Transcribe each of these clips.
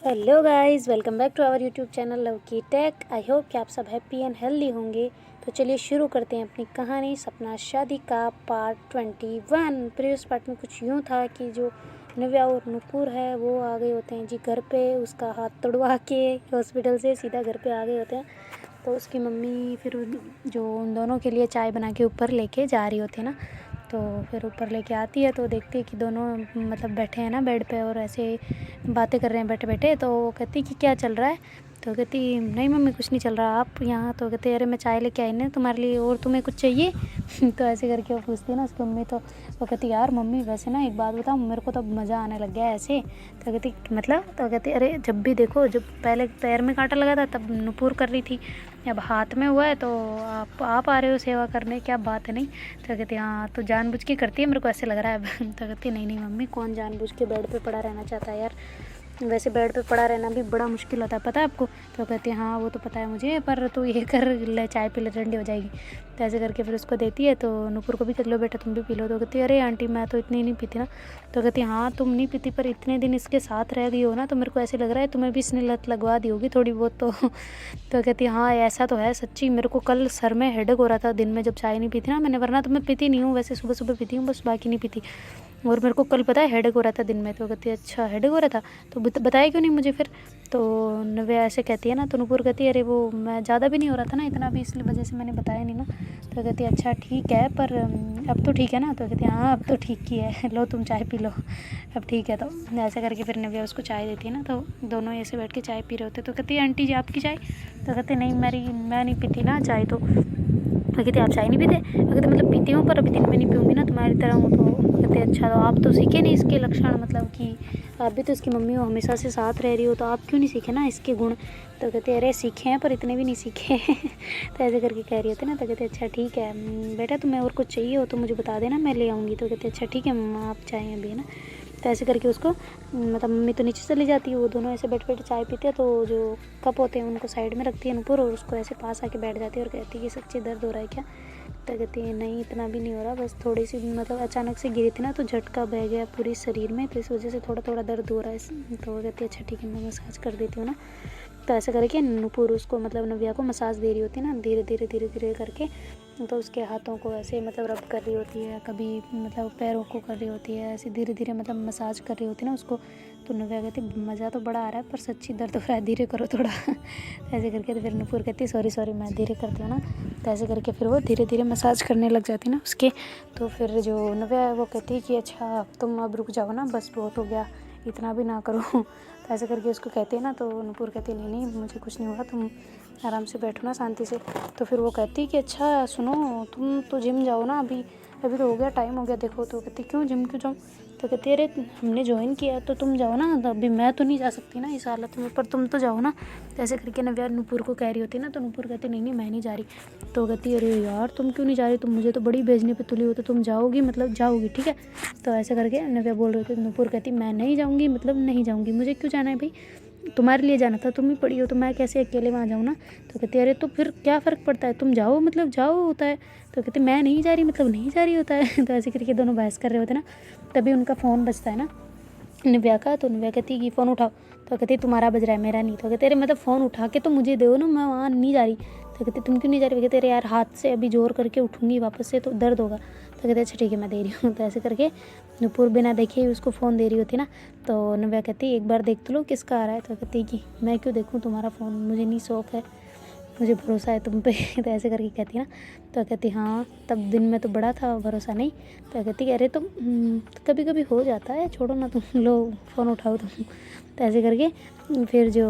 Hello guys, welcome back to our YouTube channel love की tech. I hope कि आप सब हैप्पी एंड हेल्दी होंगे। तो चलिए शुरू करते हैं अपनी कहानी सपना शादी का पार्ट 21। प्रीवियस पार्ट में कुछ यूँ था कि जो नव्या और नुपुर है वो आ गए होते हैं जी घर पे, उसका हाथ तोड़वा के हॉस्पिटल से सीधा घर पे आ गए होते हैं। तो उसकी मम्मी फिर जो उन दोनों के लिए चाय बना के ऊपर लेके जा रही होती है ना, तो फिर ऊपर लेके आती है तो देखती है कि दोनों मतलब बैठे हैं ना बेड पे और ऐसे बातें कर रहे हैं बैठे बैठे। तो वो कहती कि क्या चल रहा है? तो कहती नहीं मम्मी कुछ नहीं चल रहा, आप यहाँ। तो कहते अरे मैं चाय लेके आई ना तुम्हारे लिए, और तुम्हें कुछ चाहिए? तो ऐसे करके वो पूछती है ना उसकी मम्मी। तो वो कहती यार मम्मी वैसे ना एक बात बताऊँ, मेरे को तो मज़ा आने लग गया है ऐसे। तो कहती मतलब? तो कहती अरे जब भी देखो, जब पहले पैर में कांटा लगा था तब नुपुर कर रही थी, अब हाथ में हुआ है तो आप आ रहे हो सेवा करने, क्या बात है? नहीं। तो कहती हाँ तो जानबूझ के करती है, मेरे को ऐसे लग रहा है। तो कहती नहीं नहीं मम्मी, कौन जानबूझ के बेड पे पड़ा रहना चाहता है यार, वैसे बेड पे पड़ा रहना भी बड़ा मुश्किल होता है, पता है आपको? तो कहती है हाँ वो तो पता है मुझे, पर तू ये कर ले चाय पी ले, ठंडी हो जाएगी। तो ऐसे करके फिर उसको देती है। तो नुपुर को भी कहती लो बेटा तुम भी पी लो। तो कहती है अरे आंटी मैं तो इतनी नहीं पीती ना। तो कहती हाँ तुम नहीं पीती, पर इतने दिन इसके साथ रह गई हो ना, तो मेरे को ऐसे लग रहा है तुम्हें भी इसने लत लगवा दी होगी थोड़ी बहुत तो कहती हाँ ऐसा तो है सच्ची, मेरे को कल सर में हेडेक हो रहा था दिन में जब चाय नहीं पीती ना मैंने, वरना तो मैं पीती नहीं हूँ, वैसे सुबह सुबह पीती हूँ बस, बाकी नहीं पीती। और मेरे को कल पता है हेडेक हो रहा था दिन में। तो कहती है अच्छा हेडेक हो रहा था, तो बताया क्यों नहीं मुझे फिर? तो नव्या ऐसे कहती है ना, तो नुपुर कहती है अरे वो मैं ज़्यादा भी नहीं हो रहा था ना इतना भी, इसलिए वजह से मैंने बताया नहीं ना। तो कहती है अच्छा ठीक है, पर अब तो ठीक है ना? तो कहती है हाँ अब तो ठीक ही है, लो तुम चाय पी लो, अब ठीक है। तो ऐसा करके फिर नव्या उसको चाय देती है ना, तो दोनों ऐसे बैठ के चाय पी रहे होते। तो कहती है आंटी जी आपकी चाय? तो कहते नहीं मैं नहीं पीती ना चाय। तो कहते आप चाय नहीं पीते? कहते मतलब पीती हूँ पर अभी दिन में नहीं पीऊँगी ना तुम्हारी तरह हूँ। तो कहते अच्छा तो आप तो सीखे नहीं इसके लक्षण, मतलब कि आप भी तो इसकी मम्मी हो, हमेशा से साथ रह रही हो, तो आप क्यों नहीं सीखे ना इसके गुण? तो कहते अरे सीखे हैं पर इतने भी नहीं सीखे। तो ऐसे करके कह रही होती ना। तो कहते अच्छा ठीक है बेटा, तुम्हें और कुछ चाहिए हो तो मुझे बता देना, मैं ले आऊँगी। तो कहते अच्छा ठीक है मम्मा आप चाय अभी, है ना? तो ऐसे करके उसको मतलब मम्मी तो नीचे चली जाती है, वो दोनों ऐसे बैठ बैठ चाय पीते हैं। तो जो कप होते हैं उनको साइड में रखती है नुपुर, और उसको ऐसे पास आके बैठ जाती है और कहती है कि सच्ची दर्द हो रहा है क्या? तो कहती है नहीं इतना भी नहीं हो रहा, बस थोड़ी सी मतलब अचानक से गिरी थी ना तो झटका बह गया पूरी शरीर में, तो इस वजह से थोड़ा थोड़ा दर्द हो रहा है। तो कहती है अच्छा ठीक है मैं मसाज कर देती हूँ ना। तो ऐसा करके नुपुर उसको मतलब नव्या को मसाज दे रही होती है ना, धीरे धीरे धीरे धीरे करके। तो उसके हाथों को ऐसे मतलब रब कर रही होती है, कभी मतलब पैरों को कर रही होती है, ऐसे धीरे धीरे मतलब मसाज कर रही होती है ना उसको। तो नव्या कहती मज़ा तो बड़ा आ रहा है पर सच्ची दर्द हो रहा है, धीरे करो थोड़ा। ऐसे करके तो फिर नुपुर कहती सॉरी सॉरी मैं धीरे करती हूँ ना। तो ऐसे करके फिर वो धीरे धीरे मसाज करने लग जाती ना उसके। तो फिर जो नव्या है वो कहती है कि अच्छा तुम अब रुक जाओ ना, बस बहुत हो गया, इतना भी ना करो। तो ऐसे करके उसको कहते हैं ना। तो नुपुर कहती नहीं नहीं मुझे कुछ नहीं हुआ, तुम आराम से बैठो ना शांति से। तो फिर वो कहती कि अच्छा सुनो तुम तो जिम जाओ ना, अभी अभी तो हो गया टाइम हो गया देखो। तो कहती क्यों जिम क्यों जाऊँ? तो कहती अरे हमने ज्वाइन किया तो तुम जाओ ना, तो अभी मैं तो नहीं जा सकती ना इस हालत में, पर तुम तो जाओ ना। तो ऐसे करके नव्या नुपुर को कह रही होती ना। तो नुपुर कहती नहीं नहीं मैं नहीं जा रही। तो कहती अरे यार तुम क्यों नहीं जा रही, तुम मुझे तो बड़ी भेजने पे तुली हो, तो तुम जाओगी मतलब जाओगी ठीक है? तो ऐसे करके नव्या बोल रही थी। नुपुर कहती मैं नहीं जाऊँगी, मतलब नहीं जाऊँगी, मुझे क्यों जाना है भाई, तुम्हारे लिए जाना था, तुम ही पड़ी हो तो मैं कैसे अकेले वहाँ जाऊँ ना। तो कहती अरे तो फिर क्या फ़र्क पड़ता है, तुम जाओ मतलब जाओ होता है। तो कहती मैं नहीं जा रही मतलब नहीं जा रही होता है। तो ऐसे करके दोनों बहस कर रहे होते ना, तभी उनका फ़ोन बजता है ना नव्या का। तो नव्या कहती कि फ़ोन उठाओ। तो कहती तुम्हारा बज रहा है मेरा नहीं। तो कहते अरे मतलब फ़ोन उठा के तो मुझे दो ना, मैं वहाँ नहीं जा रही। तो कहती तुम क्यों नहीं जा रही? कहते अरे यार हाथ से अभी जोर करके उठूँगी वापस से तो दर्द होगा। तो कहते अच्छा ठीक है मैं दे रही हूँ। तो ऐसे करके नुपुर बिना देखे ही उसको फ़ोन दे रही होती ना। तो नव्या कहती एक बार देख तो लो किसका आ रहा है। तो कहती कि मैं क्यों देखूँ तुम्हारा फ़ोन, मुझे नहीं शौक है, मुझे भरोसा है तुम पे। तो ऐसे करके कहती ना। तो कहती हाँ तब दिन में तो बड़ा था भरोसा नहीं। तो कहती अरे तुम कभी कभी हो जाता है, छोड़ो ना तुम, लो फ़ोन उठाओ तुम। तो ऐसे करके फिर जो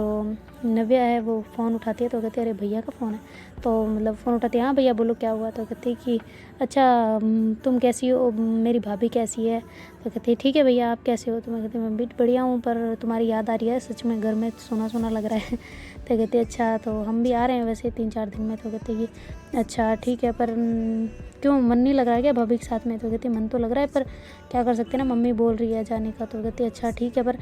नव्या है वो फ़ोन उठाती है। तो कहती है अरे भैया का फ़ोन है। तो मतलब फ़ोन उठाती है हाँ भैया बोलो क्या हुआ। तो कहती कि अच्छा तुम कैसी हो, मेरी भाभी कैसी है? तो कहती है ठीक है भैया आप कैसे हो? तो मैं कहती मैं भी बढ़िया हूँ, पर तुम्हारी याद आ रही है सच में, घर में सोना सोना लग रहा है। तो कहती अच्छा तो हम भी आ रहे हैं वैसे 3-4 दिन में। तो कहती कि अच्छा ठीक है, पर क्यों मन नहीं लग रहा है क्या भाभी के साथ में? तो कहती मन तो लग रहा है पर क्या कर सकते हैं ना, मम्मी बोल रही है जाने का। तो कहती अच्छा ठीक है, पर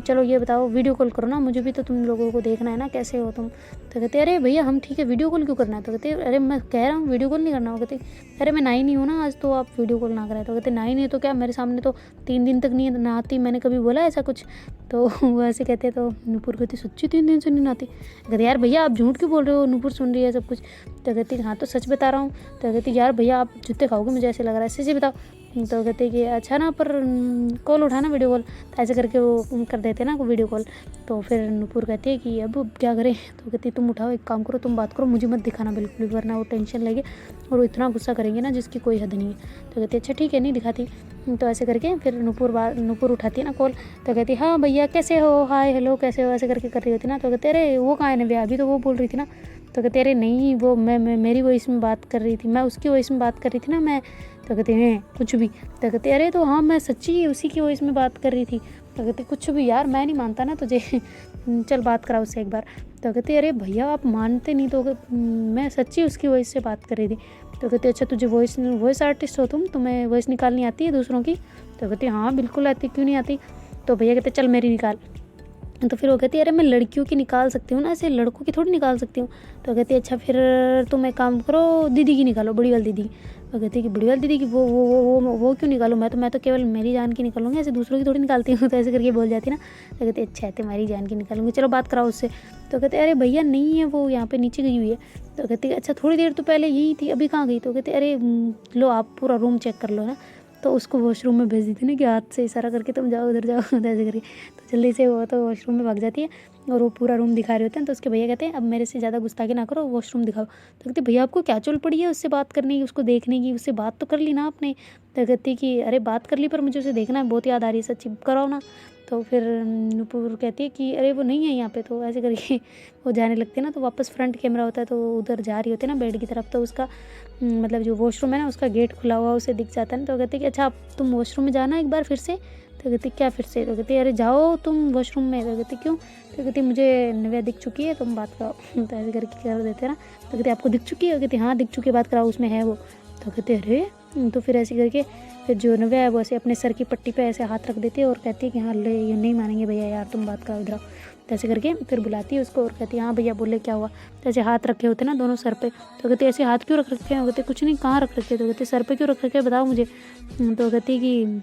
चलो ये बताओ वीडियो कॉल करो ना, मुझे भी तो तुम लोगों को देखना है ना कैसे हो तुम। तो कहते अरे भैया हम ठीक है, वीडियो कॉल क्यों करना है? तो कहते अरे मैं कह रहा हूँ वीडियो कॉल नहीं करना हो। कहते अरे मैं नहाई नहीं हूँ ना आज, तो आप वीडियो कॉल ना कराए। तो कहते नहाई नहीं तो क्या, मेरे सामने तो 3 दिन तक नहीं नहाती, मैंने कभी बोला ऐसा कुछ? तो वो ऐसे कहते तो नूपुर कहती सच्ची 3 दिन से नहीं नहाती? कहते यार भैया आप झूठ क्यों बोल रहे हो, नूपुर सुन रही है सब कुछ। तो कहती हाँ तो सच बता रहा हूँ। तो कहती यार भैया आप जूते खाओगे मुझे ऐसे लग रहा है, सच्ची बताओ। तो कहते कि अच्छा ना, पर कॉल उठाना वीडियो कॉल। तो ऐसे करके वो कर देते ना वीडियो कॉल। तो फिर नूपुर कहती है कि अब क्या करें? तो कहती तुम उठाओ, एक काम करो, तुम बात करो, मुझे मत दिखाना बिल्कुल भी, वरना वो टेंशन लेंगे और वो इतना गुस्सा करेंगे ना जिसकी कोई हद नहीं है। तो कहती अच्छा ठीक है नहीं दिखाती। तो ऐसे करके फिर नूपुर उठाती है ना कॉल। तो कहती हाँ भैया कैसे हो, हाय हेलो कैसे हो, ऐसे करके कर रही होती ना। तो कहते अरे वो कहाँ है नव्या, अभी तो वो बोल रही थी ना। तो कहते अरे नहीं वो मैं मेरी वॉइस में बात कर रही थी, मैं उसकी वॉइस में बात कर रही थी ना मैं। तो कहते हैं कुछ भी। तो कहते अरे तो हाँ मैं सच्ची उसी की वॉइस में बात कर रही थी। तो कहते कुछ भी यार, मैं नहीं मानता ना तुझे चल बात करा उससे एक बार। तो कहते अरे भैया आप मानते नहीं तो मैं सच्ची उसकी वॉइस से बात कर रही थी। तो कहते अच्छा तुझे वॉइस आर्टिस्ट हो तुम, तुम्हें वॉइस निकालनी आती है दूसरों की? तो कहते हाँ बिल्कुल आती, क्यों नहीं आती? तो भैया कहते चल मेरी निकाल। तो फिर वो कहती है अरे मैं लड़कियों की निकाल सकती हूँ ना, ऐसे लड़कों की थोड़ी निकाल सकती हूँ। तो कहती है अच्छा फिर तुम एक काम करो, दीदी की निकालो, बड़ी वाली दीदी। तो कहती है कि बड़ी वाली दीदी की वो क्यों निकालो, मैं तो केवल मेरी जान की निकालूंगी, ऐसे दूसरों की थोड़ी निकालती हूँ। तो ऐसे करके बोल जाती ना। तो कहती अच्छा है तुम्हारी जान की निकालूंगी, चलो बात कराओ उससे। तो कहते अरे भैया नहीं है, वो यहाँ पे नीचे गई हुई है। तो कहती है अच्छा थोड़ी देर तो पहले यही थी, अभी कहाँ गई? तो कहते अरे लो आप पूरा रूम चेक कर लो ना। तो उसको वॉशरूम में भेज दी थी ना कि हाथ से इशारा करके तुम जाओ उधर जाओ, ऐसे करके। तो जल्दी से वो तो वॉशरूम में भाग जाती है और वो पूरा रूम दिखा रहे होते हैं। तो उसके भैया कहते हैं अब मेरे से ज़्यादा गुस्ताखी ना करो, वॉशरूम दिखाओ। तो कहते भैया आपको क्या चुल पड़ी है उससे बात करने की, उसको देखने की, उससे बात तो कर ली ना आपने। तो कहती कि अरे बात कर ली पर मुझे उसे देखना है, बहुत याद आ रही है सच्ची, कराओ ना। तो फिर नूपुर कहती है कि अरे वो नहीं है यहाँ पे। तो ऐसे करके वो जाने लगते हैं ना, तो वापस फ्रंट कैमरा होता है तो उधर जा रही होती है ना बेड की तरफ। तो उसका मतलब जो वॉशरूम है ना उसका गेट खुला हुआ उसे दिख जाता है ना। तो कहते कि अच्छा तुम वॉशरूम में जाना एक बार फिर से। तो कहती क्या फिर से? तो कहती अरे जाओ तुम वॉशरूम में। तो कहती क्यों? तो कहती मुझे नव्या दिख चुकी है, तुम बात कराओ। तो ऐसे करके कर देते हैं ना। तो कहती आपको दिख चुकी है? कहती हाँ दिख चुकी है, बात कराओ, उसमें है वो। तो कहते अरे, तो फिर ऐसे करके फिर जो नव्या है वो ऐसे अपने सर की पट्टी पे ऐसे हाथ रख देती है और कहती है कि हाँ ले ये नहीं मानेंगे भैया यार, तुम बात कराओ इधर आओ। तो ऐसे करके फिर बुलाती है उसको और कहती है हाँ भैया बोले क्या हुआ? तो ऐसे हाथ रखे होते ना दोनों सर पे। तो कहते ऐसे हाथ क्यों रख रखे हैं? कहते कुछ नहीं, कहाँ रख रखे? तो कहते सर पे क्यों रख रखे बताओ मुझे। तो कहती कि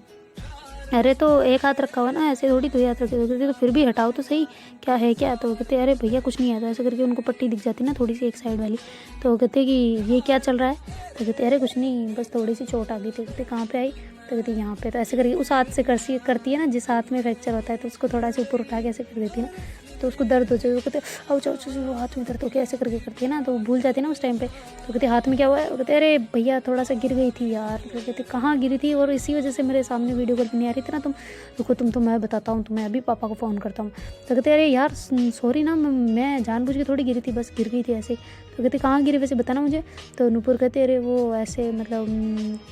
अरे तो एक हाथ रखा हुआ ना, ऐसे थोड़ी 2 हाथ रखे। तो कहते तो फिर भी हटाओ तो सही, क्या है क्या? तो कहते अरे भैया कुछ नहीं आता। ऐसे करके उनको पट्टी दिख जाती ना थोड़ी सी एक साइड वाली। तो कहते कि ये क्या चल रहा है? तो कहते अरे कुछ नहीं, बस थोड़ी सी चोट आ गई थी। कहते कहाँ पे आई? तो कहती यहाँ पे। तो ऐसे करके उस हाथ से करती है ना जिस हाथ में फ्रैक्चर होता है, तो उसको थोड़ा सा ऊपर उठा के ऐसे कर देती है ना, तो उसको दर्द हो जाए। वो कहते आओ चो चो हाथ में दर्द हो गया, ऐसे करके करती है ना, तो भूल जाती है ना उस टाइम पे। तो कहते हाथ में क्या हुआ है? वो कहते अरे भैया थोड़ा सा गिर गई थी यार। तो कहते कहाँ गिरी थी? और इसी वजह से मेरे सामने वीडियो कॉल नहीं आ रही थी ना तुम, रुको तुम तो मैं बताता हूँ तुम्हें, अभी पापा को फ़ोन करता हूँ। तो कहते अरे यार सॉरी ना, मैं जानबूझ के थोड़ी गिरी थी, बस गिर गई थी ऐसे। तो कहते कहाँ गिरी वैसे बताना मुझे। तो नूपुर कहते अरे वो ऐसे मतलब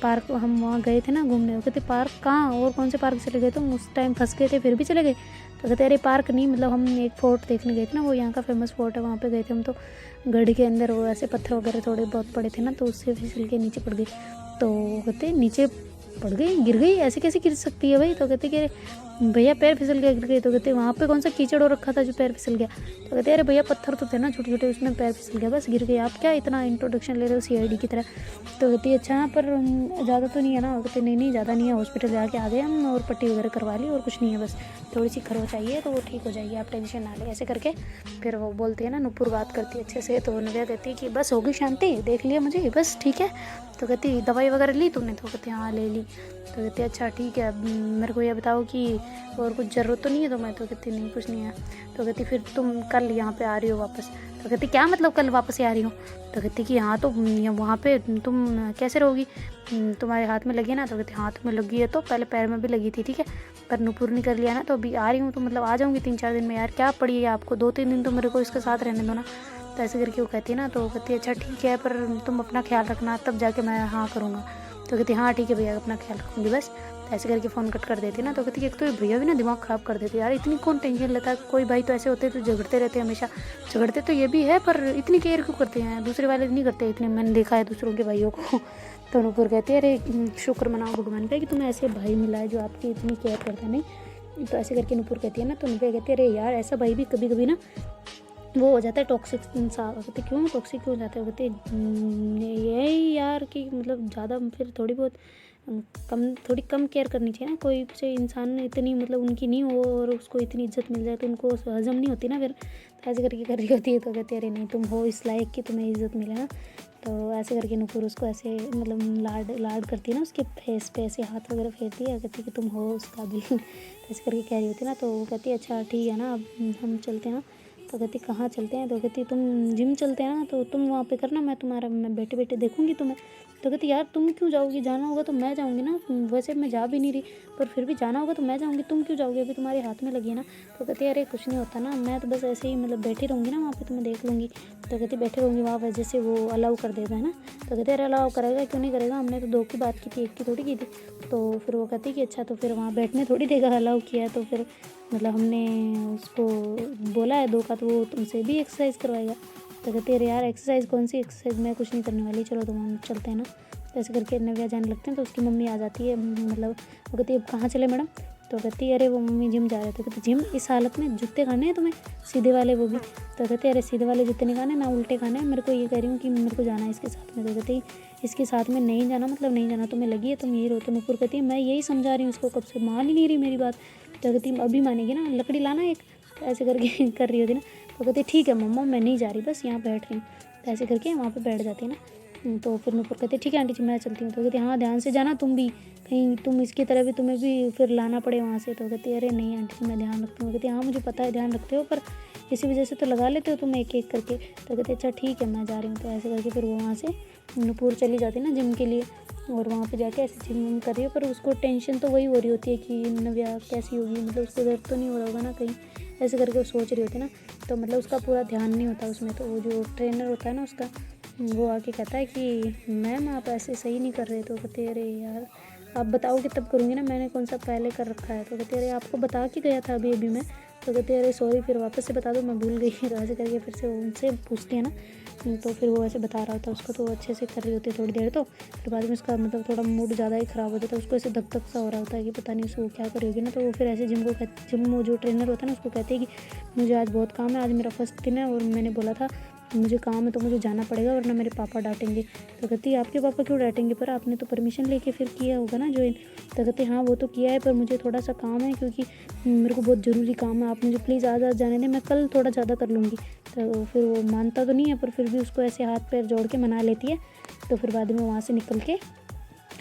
पार्क हम वहाँ गए थे ना घूमने। वो कहते पार्क कहाँ, और कौन से पार्क चले गए तुम? उस टाइम फंस गए थे फिर भी चले गए? तो कहते अरे पार्क नहीं, मतलब हम एक फोर्ट देखने गए थे ना, वो यहाँ का फेमस फोर्ट है, वहाँ पे गए थे हम। तो गढ़ के अंदर वो ऐसे पत्थर वगैरह थोड़े बहुत पड़े थे ना, तो उससे फिसल के नीचे पड़ गई। तो कहते नीचे पड़ गई, गिर गई, ऐसे कैसे गिर सकती है भाई? तो कहते कि अरे भैया पैर फिसल गया गिर गई। तो कहते वहाँ पे कौन सा कीचड़ हो रखा था जो पैर फिसल गया? तो कहते अरे भैया पत्थर तो थे ना छोटे छोटे, उसमें पैर फिसल गया, बस गिर गई। आप क्या इतना इंट्रोडक्शन ले रहे हो CID की तरह? तो कहती है अच्छा पर ज़्यादा तो नहीं है ना? कहते नहीं ज़्यादा नहीं है, हॉस्पिटल जाके आ गए हम और पट्टी वगैरह करवा ली और कुछ नहीं है, बस थोड़ी सी खरोच आई है तो वो ठीक हो जाएगी, आप टेंशन ना ले। ऐसे करके फिर वो बोलती है ना, नूपुर बात करती है अच्छे से। तो नव्या कहती है कि बस होगी शांति, देख लिया मुझे, बस ठीक है। तो कहती दवाई वगैरह ली तुमने? तो कहती हाँ ले ली। तो कहती अच्छा ठीक है, मेरे को ये बताओ कि और कुछ ज़रूरत तो नहीं है तुम्हें? तो कहती नहीं कुछ नहीं है। तो कहती फिर तुम कल यहाँ पे आ रही हो वापस? तो कहती क्या मतलब कल वापस आ रही हो? तो कहती कि हाँ तो वहाँ पे तुम कैसे रहोगी, तुम्हारे हाथ में लगी है ना? तो कहती हाथ में लगी है तो पहले पैर में भी लगी थी, ठीक है, पर नूपुर नहीं कर लिया ना, तो अभी आ रही हूँ तो मतलब आ जाऊँगी 3-4 दिन में। यार क्या पड़ी है आपको, 2-3 दिन तो मेरे को इसके साथ रहने दो ना। तो ऐसे करके वो कहती है ना। तो कहती है अच्छा ठीक है पर तुम अपना ख्याल रखना, तब जाके मैं हाँ करूँगा। तो कहती हाँ ठीक है भैया अपना ख्याल रखूँगी बस। तो ऐसे करके फ़ोन कट कर देती ना। तो कहती कि एक तो ये भैया भी ना दिमाग ख़राब कर देते यार, इतनी कौन टेंशन लेता है। कोई भाई तो ऐसे होते हैं तो झगड़ते रहते हैं हमेशा, झगड़ते तो ये भी है पर इतनी केयर क्यों करते हैं, दूसरे वाले नहीं करते इतने, मैंने देखा है दूसरों के भाइयों को। तो नूपुर कहती है अरे शुक्र मनाओ भगवान का कि तुम्हें ऐसे भाई मिला है जो आपकी इतनी केयर करता है। नहीं तो ऐसे करके नूपुर कहती है ना। तो नूपुर कहती है अरे यार ऐसा भाई भी कभी कभी ना वो हो जाता है टॉक्सिक इंसान। कहते क्यों टॉक्सिक क्यों हो जाता है। कहते यही यार कि मतलब ज़्यादा फिर थोड़ी बहुत थोड़ी कम केयर करनी चाहिए ना। कोई से इंसान इतनी मतलब उनकी नहीं हो और उसको इतनी इज्जत मिल जाए तो उनको हजम नहीं होती ना फिर। तो ऐसे करके कर रही होती है। तो कहते अरे नहीं तुम हो इस लायक कि तुम्हें इज्जत मिले ना। तो ऐसे करके नूपुर उसको ऐसे मतलब लाड लाड करती है ना, उसके फेस पे ऐसे हाथ वगैरह फेरती है, कहती कि तुम हो उस काबिल। तो ऐसे करके कह रही होती है ना। तो वो कहती है अच्छा ठीक है ना अब हम चलते हैं ना। तो कहती कहाँ चलते हैं। तो कहती तुम जिम चलते हैं ना, तो तुम वहाँ पे करना, मैं बैठे बैठे देखूँगी तुम्हें। तो कहती यार तुम क्यों जाओगी, जाना होगा तो मैं जाऊँगी ना, वैसे मैं जा भी नहीं रही पर फिर भी जाना होगा तो मैं जाऊँगी, तुम क्यों जाओगे, अभी तुम्हारे हाथ में लगी है ना। तो कहती अरे कुछ नहीं होता ना, मैं तो बस ऐसे ही मतलब बैठी रहूँगी ना वहाँ पे, तुम्हें देख लूँगी। तो कहती बैठे रहूँगी वहाँ वजह से वो अलाउ कर देता है ना। तो कहते अरे अलाउ करेगा क्यों नहीं करेगा, हमने तो 2 की बात की थी, 1 की थोड़ी की थी। तो फिर वो कहती कि अच्छा तो फिर वहाँ बैठने थोड़ी देगा, अलाउ किया है तो फिर मतलब हमने उसको बोला है 2 का तो वो तुमसे भी एक्सरसाइज करवाएगा। तो कहते अरे यार एक्सरसाइज कौन सी एक्सरसाइज, मैं कुछ नहीं करने वाली, चलो तुम हम चलते हैं ना। तो ऐसे करके नव्या जाने लगते हैं। तो उसकी मम्मी आ जाती है, मतलब वो कहती है अब कहाँ चले मैडम। तो कहती है अरे वो मम्मी जिम जा रहे थे। कहती जिम इस हालत में, जूते खाने हैं तुम्हें सीधे वाले वो भी। तो कहते अरे सीधे वाले जूते नहीं खाने ना उल्टे खाने हैं, मेरे को ये कह रही हूँ कि मेरे को जाना है इसके साथ में। तो कहती इसके साथ में नहीं जाना मतलब नहीं जाना, तुम्हें लगी है तुम यही रहो। तो नूपुर कहती है मैं यही समझा रही हूँ उसको, कब से मान ही नहीं रही मेरी बात। तो कहती अभी मानेगी ना, लकड़ी लाना एक। तो ऐसे करके कर रही होती ना। तो कहती ठीक है मम्मा मैं नहीं जा रही, बस यहाँ बैठ रही हूँ। तो ऐसे करके वहाँ पे बैठ जाती है ना। तो फिर नूपुर कहते ठीक है आंटी जी मैं चलती हूँ। तो कहती हाँ ध्यान से जाना तुम भी, कहीं तुम इसकी तरह भी तुम्हें भी फिर लाना पड़े वहाँ से। तो कहती अरे नहीं आंटी जी मैं ध्यान रखती हूँ। कहती हाँ मुझे पता है ध्यान रखते हो, पर इसी वजह से तो लगा लेते हो तुम एक एक करके। तो कहते अच्छा ठीक है मैं जा रही हूँ। तो ऐसे करके फिर वो वहाँ से नूपुर चली जाती है ना जिम के लिए। और वहाँ पे जाके ऐसे जिम कर रही है, पर उसको टेंशन तो वही हो रही होती है कि नव्या कैसी होगी, मतलब उसको दर्द तो नहीं हो रहा होगा ना कहीं, ऐसे करके वो सोच रही होती है ना। तो मतलब उसका पूरा ध्यान नहीं होता उसमें। तो वो जो ट्रेनर होता है ना उसका, वो आके कहता है कि मैम आप ऐसे सही नहीं कर रहे। तो कहते अरे यार आप बताओगे तब करूँगी ना, मैंने कौन सा पहले कर रखा है। तो कहते अरे आपको बता के गया था अभी अभी मैं। तो कहते अरे सॉरी फिर वापस से बता दो मैं भूल गई। तो ऐसे करके फिर से उनसे पूछती है ना। तो फिर वो ऐसे बता रहा होता है उसको, तो अच्छे से कर रही होती है थोड़ी देर। तो फिर बाद में उसका मतलब थोड़ा मूड ज़्यादा ही ख़राब हो जाता है, उसको ऐसे धक धक सा हो रहा होता है कि पता नहीं उसको क्या करी होगी ना। तो वो फिर ऐसे जिम वो जो ट्रेनर होता है ना उसको कहते हैं कि मुझे आज बहुत काम है, आज मेरा फर्स्ट दिन है और मैंने बोला था मुझे काम है तो मुझे जाना पड़ेगा वरना मेरे पापा डांटेंगे। तो कहती है आपके पापा क्यों डांटेंगे, पर आपने तो परमिशन लेके फिर किया होगा ना ज्वाइन। तो कहते हाँ वो तो किया है पर मुझे थोड़ा सा काम है क्योंकि मेरे को बहुत ज़रूरी काम है, आप मुझे प्लीज़ आज जाने दें, मैं कल थोड़ा ज़्यादा कर लूँगी। तो फिर वो मानता तो नहीं है पर फिर भी उसको ऐसे हाथ पैर जोड़ के मना लेती है। तो फिर बाद में वहाँ से निकल के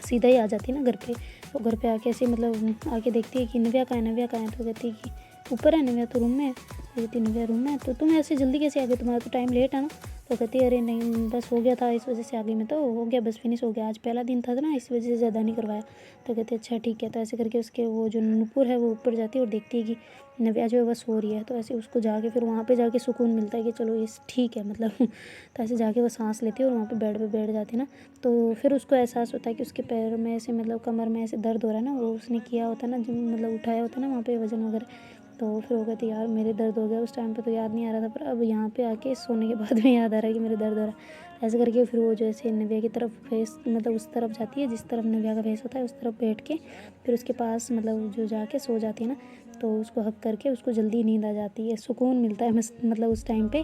सीधा ही आ जाती है ना घर पे। तो घर पे आके ऐसे मतलब आके देखती है कि नव्या कहाँ है, नव्या कहाँ है। तो कहती है कि ऊपर है नव्या तो रूम में है। तो कहती नव्या रूम में है, तो तुम ऐसे जल्दी कैसे आ गए, तुम्हारा तो टाइम लेट है ना। तो कहती है अरे नहीं बस हो गया था इस वजह से आ गई मैं, तो हो गया बस फिनिश हो गया, आज पहला दिन था ना इस वजह से ज़्यादा नहीं करवाया। तो कहते अच्छा ठीक है। तो ऐसे करके उसके वो जो नूपुर है वो ऊपर जाती है और देखती है कि नव्या जो है बस सो रही है। तो ऐसे उसको जाके फिर वहाँ पे जाके सुकून मिलता है कि चलो ये ठीक है मतलब। तो ऐसे जाके वो सांस लेती है और वहाँ पे बेड पे बैठ जाती है ना। तो फिर उसको एहसास होता है कि उसके पैर में ऐसे मतलब कमर में ऐसे दर्द हो रहा है ना, वो उसने किया होता है ना जो मतलब उठाया होता है ना वहाँ पे वजन वगैरह। तो फिर वो कहती यार मेरे दर्द हो गया, उस टाइम पे तो याद नहीं आ रहा था पर अब यहाँ पे आके सोने के बाद में याद आ रहा है कि मेरे दर्द हो रहा है। ऐसे करके फिर वो जो ऐसे नव्या की तरफ फेस मतलब उस तरफ जाती है जिस तरफ नव्या का फेस होता है, उस तरफ बैठ के फिर उसके पास मतलब जो जाके सो जाती है ना। तो उसको हक करके उसको जल्दी नींद आ जाती है, सुकून मिलता है मतलब उस टाइम पे।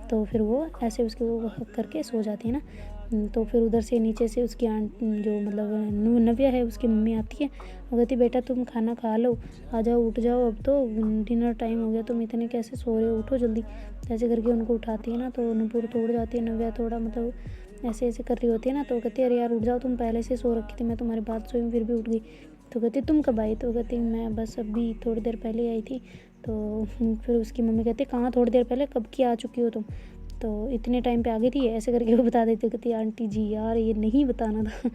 तो फिर वो ऐसे उसके वो हक करके सो जाती है ना। तो फिर उधर से नीचे से उसकी आंट जो मतलब नव्या है उसकी मम्मी आती है। वो कहती बेटा तुम खाना खा लो, आ जाओ उठ जाओ, अब तो डिनर टाइम हो गया, तुम इतने कैसे सो रहे हो, उठो जल्दी। ऐसे करके उनको उठाती है ना। तो नूपुर तो उठ जाती है, नव्या थोड़ा मतलब ऐसे ऐसे कर रही होती है ना। तो कहती है अरे यार उठ जाओ, तुम पहले से सो रखी थी, मैं तुम्हारी बात सोई हूँ फिर भी उठ गई। तो कहती तुम कब आई। तो कहती मैं बस अभी थोड़ी देर पहले आई थी। तो फिर उसकी मम्मी कहती कहाँ थोड़ी देर पहले, कब की आ चुकी हो तुम, तो इतने टाइम पे आ गई थी, ऐसे करके वो बता देती। कहती आंटी जी यार ये नहीं बताना था।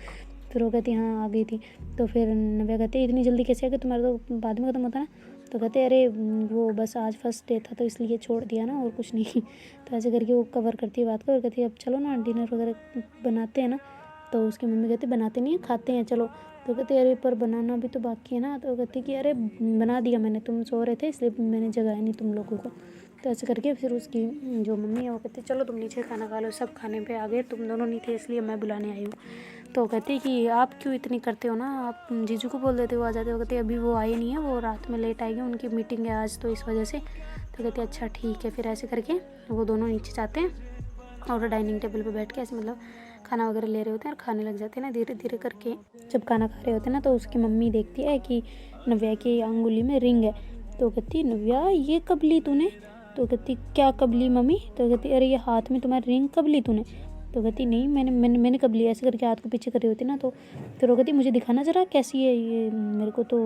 फिर वो कहती हाँ आ गई थी। तो फिर नव्या कहती इतनी जल्दी कैसे आ गई, तुम्हारा तो बाद में खत्म होता ना। तो कहते अरे वो बस आज फर्स्ट डे था तो इसलिए छोड़ दिया ना और कुछ नहीं। तो ऐसे करके वो कवर करती है बात को और कहती है अब चलो ना डिनर वगैरह बनाते हैं ना। तो उसकी मम्मी कहती बनाते नहीं है खाते हैं चलो। तो कहती अरे पर बनाना भी तो बाकी है ना। तो कहती कि अरे बना दिया मैंने, तुम सो रहे थे इसलिए मैंने जगाया नहीं तुम लोगों को। तो ऐसे करके फिर उसकी जो मम्मी है वो कहती चलो तुम नीचे खाना खा लो, सब खाने पे आ गए, तुम दोनों नहीं थे इसलिए मैं बुलाने आई हूँ। तो कहती कि आप क्यों इतनी करते हो ना, आप जीजू को बोल देते हो आ जाते हो। कहते अभी वो आए नहीं है, वो रात में लेट आएगी, उनकी मीटिंग है आज तो इस वजह से। तो कहते अच्छा ठीक है। फिर ऐसे करके वो दोनों नीचे जाते हैं और डाइनिंग टेबल पे बैठ के ऐसे मतलब खाना वगैरह ले रहे होते हैं और खाने लग जाते हैं ना धीरे धीरे करके। जब खाना खा रहे होते हैं ना तो उसकी मम्मी देखती है कि नव्या की अंगुली में रिंग है। तो कहती नव्या ये कब ली तूने। तो कहती क्या कब ली मम्मी। तो कहती अरे ये हाथ में तुम्हारी रिंग कब ली तूने। तो कहती नहीं मैंने कब लिया, ऐसे करके हाथ को पीछे कर रही होती ना। तो फिर वो कहती मुझे दिखाना ज़रा कैसी है ये, मेरे को तो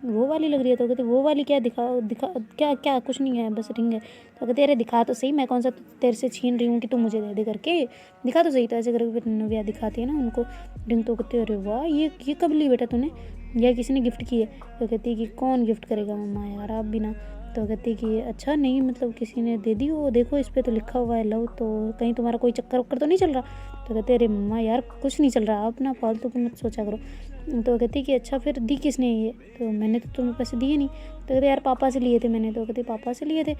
वो वाली लग रही है। तो कहती वो वाली क्या, दिखा क्या क्या, कुछ नहीं है बस रिंग है। तो कहती अरे दिखा तो सही, मैं कौन सा तेरे से छीन रही हूँ कि तू मुझे दे दे करके, दिखा तो सही। तो ऐसे करके फिर नव्या दिखाती है ना उनको रिंग। तो कहती अरे वाह ये कब ली बेटा तूने, या किसी ने गिफ्ट की है। तो कहती कि कौन गिफ्ट करेगा मम्मा यार आप भी ना। तो कहती कि अच्छा नहीं मतलब किसी ने दे दी हो, देखो इस पर तो लिखा हुआ है लव, तो कहीं तुम्हारा कोई चक्कर वक्कर तो नहीं चल रहा। तो कहते अरे मम्मा यार कुछ नहीं चल रहा, आप ना फालतू की मत सोचा करो। तो कहती कि अच्छा फिर दी किसने ये। तो मैंने तो तुम्हें पैसे दिए नहीं। तो कहते यार पापा से लिए थे मैंने। तो कहते पापा से लिए थे,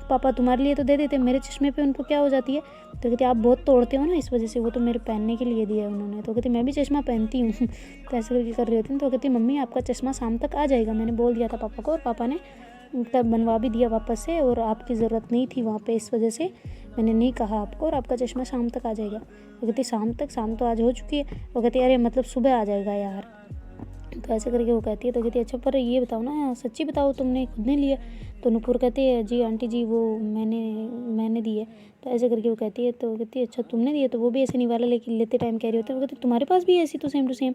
पापा तुम्हारे लिए तो दे देते, मेरे चश्मे पे उनको क्या हो जाती है। तो कहते आप बहुत तोड़ते हो ना इस वजह से, वो तो मेरे पहनने के लिए दिया उन्होंने। तो कहते मैं भी चश्मा पहनती हूँ। तो ऐसे करके कर रही होती। तो कहती मम्मी आपका चश्मा शाम तक आ जाएगा, मैंने बोल दिया था पापा को और पापा ने तब बनवा भी दिया वापस से, और आपकी ज़रूरत नहीं थी वहाँ पे इस वजह से मैंने नहीं कहा आपको, और आपका चश्मा शाम तक आ जाएगा। वो कहती शाम तक, शाम तो आज हो चुकी है। वो कहती अरे मतलब सुबह आ जाएगा यार। तो ऐसे करके वो कहती है। तो कहती अच्छा पर ये बताओ ना, सच्ची बताओ तुमने खुद ने लिया। तो नुपुर कहती है जी आंटी जी वो मैंने दी है। तो ऐसे करके वो कहती है। तो कहती है अच्छा तुमने दिया। तो वो भी ऐसे निवाला लेते टाइम कह रही होती है। वो कहती तुम्हारे पास भी ऐसी तो सेम टू सेम।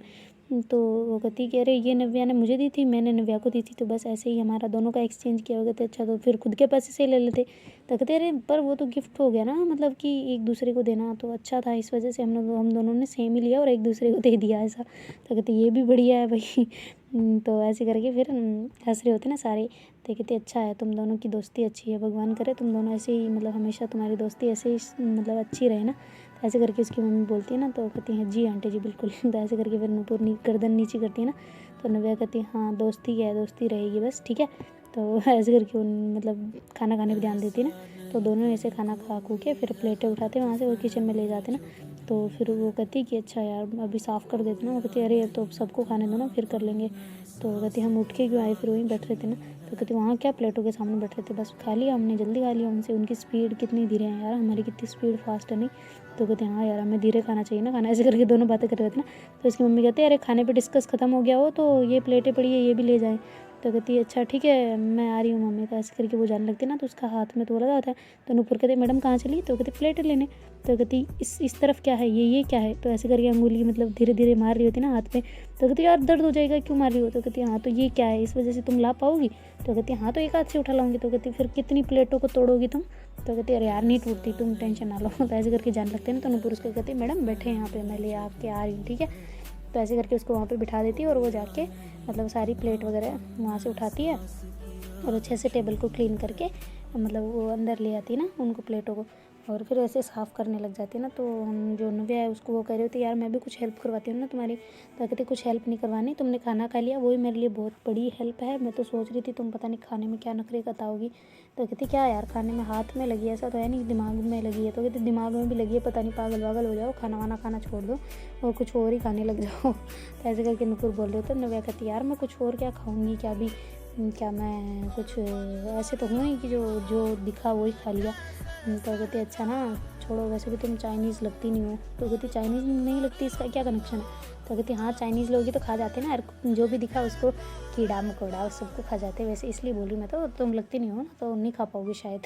तो वो कहती कि अरे ये नव्या ने मुझे दी थी, मैंने नव्या को दी थी, तो बस ऐसे ही हमारा दोनों का एक्सचेंज किया। वो कहते अच्छा तो फिर खुद के पैसे से ले लेते। तो कहते अरे पर वो तो गिफ्ट हो गया ना, मतलब कि एक दूसरे को देना तो अच्छा था, इस वजह से हम दोनों ने सेम ही लिया और एक दूसरे को दे दिया ऐसा। तो कहते ये भी बढ़िया है भाई। तो ऐसे करके फिर हंस रहे होते ना सारे। तो कहते अच्छा है तुम दोनों की दोस्ती अच्छी है, भगवान करे तुम दोनों ऐसे ही मतलब हमेशा तुम्हारी दोस्ती ऐसे ही मतलब अच्छी रहे ना। तो ऐसे करके उसकी मम्मी बोलती है ना। तो कहती हैं जी आंटी जी बिल्कुल। तो ऐसे करके फिर नूपुर गर्दन नीचे करती है ना। तो नव्या कहती है हाँ दोस्ती है, दोस्ती रहेगी बस ठीक है। तो ऐसे करके उन मतलब खाना खाने पर ध्यान देती है ना। तो दोनों ऐसे खाना खा खू के फिर प्लेटें उठाते वहाँ से और किचन में ले जाते ना। तो फिर वो कहती कि अच्छा यार अभी साफ़ कर देते ना। वो कहती अरे तो सबको खाने दो ना फिर कर लेंगे। तो वो कहती हम उठ के क्यों आए, फिर वहीं बैठ रहे थे ना। तो कहती वहाँ क्या प्लेटों के सामने बैठ रहे थे, बस खा लिया हमने, जल्दी खा लिया उनसे, उनकी स्पीड कितनी धीरे है यार, हमारी कितनी स्पीड फास्ट है नहीं। तो कहते हाँ यार हमें धीरे खाना चाहिए ना खाना। ऐसे करके दोनों बातें कर रहे थे ना। तो इसकी मम्मी कहती है अरे खाने पे डिस्कस खत्म हो गया हो तो ये प्लेटें पड़ी है ये भी ले जाएँ। तो कहती है अच्छा ठीक है मैं आ रही हूँ मम्मी। तो ऐसे करके वो जाने लगती है ना। तो उसका हाथ में तो लगा होता है। तो नूपुर कहते मैडम कहाँ चली। तो कहती प्लेटें लेने। तो कहती इस तरफ क्या है, ये क्या है। तो ऐसे करके अंगुली मतलब धीरे धीरे मार रही होती ना हाथ पे। तो कहती यार दर्द हो जाएगा क्यों मार रही हो। तो कहती हाँ तो ये क्या है, इस वजह से तुम ला पाओगी। तो कहती हाँ तो एक हाथ से उठा लाऊंगी। तो कहती फिर कितनी प्लेटों को तोड़ोगी तुम। तो कहती अरे यार नहीं टूटती तुम टेंशन ना लो। तो ऐसे करके जाने लगते हैं ना। तो नूपुर उसको कहती मैडम बैठे यहाँ पे, मैं ले आपके आ रही हूँ ठीक है। तो ऐसे करके उसको वहाँ पे बिठा देती है और वो जाके मतलब सारी प्लेट वगैरह वहाँ से उठाती है और अच्छे से टेबल को क्लीन करके मतलब वो अंदर ले आती है ना उनको प्लेटों को, और फिर ऐसे साफ़ करने लग जाती है ना। तो हम जो नव्या है उसको वो कह रही होती यार मैं भी कुछ हेल्प करवाती हूँ ना तुम्हारी। तो कहती कुछ हेल्प नहीं करवानी, तुमने खाना खा लिया वही मेरे लिए बहुत बड़ी हेल्प है। मैं तो सोच रही थी तुम पता नहीं खाने में क्या नखरे बताओगी। तो कहती क्या यार खाने में हाथ में लगी है, ऐसा तो है नहीं दिमाग में लगी है। तो कहती दिमाग में भी लगी है, पता नहीं पागल वागल हो जाओ, खाना वाना खाना छोड़ दो और कुछ और ही खाने लग जाओ। तो ऐसे करके नुपुर बोल रहे होते। नव्या कहती यार मैं कुछ और क्या खाऊंगी, क्या मैं कुछ ऐसे तो हूँ ही कि जो दिखा वही खा लिया। तो कहती अच्छा ना छोड़ो, वैसे भी तुम चाइनीज़ लगती नहीं हो। तो कहती चाइनीज़ नहीं लगती इसका क्या कनेक्शन है। तो कहती हाँ चाइनीज़ लोग ही तो खा जाते हैं ना यार, जो भी दिखा उसको कीड़ा मकोड़ा सबको खा जाते हैं, वैसे इसलिए बोली मैं। तो तुम लगती नहीं हो ना तो नहीं खा पाओगी शायद।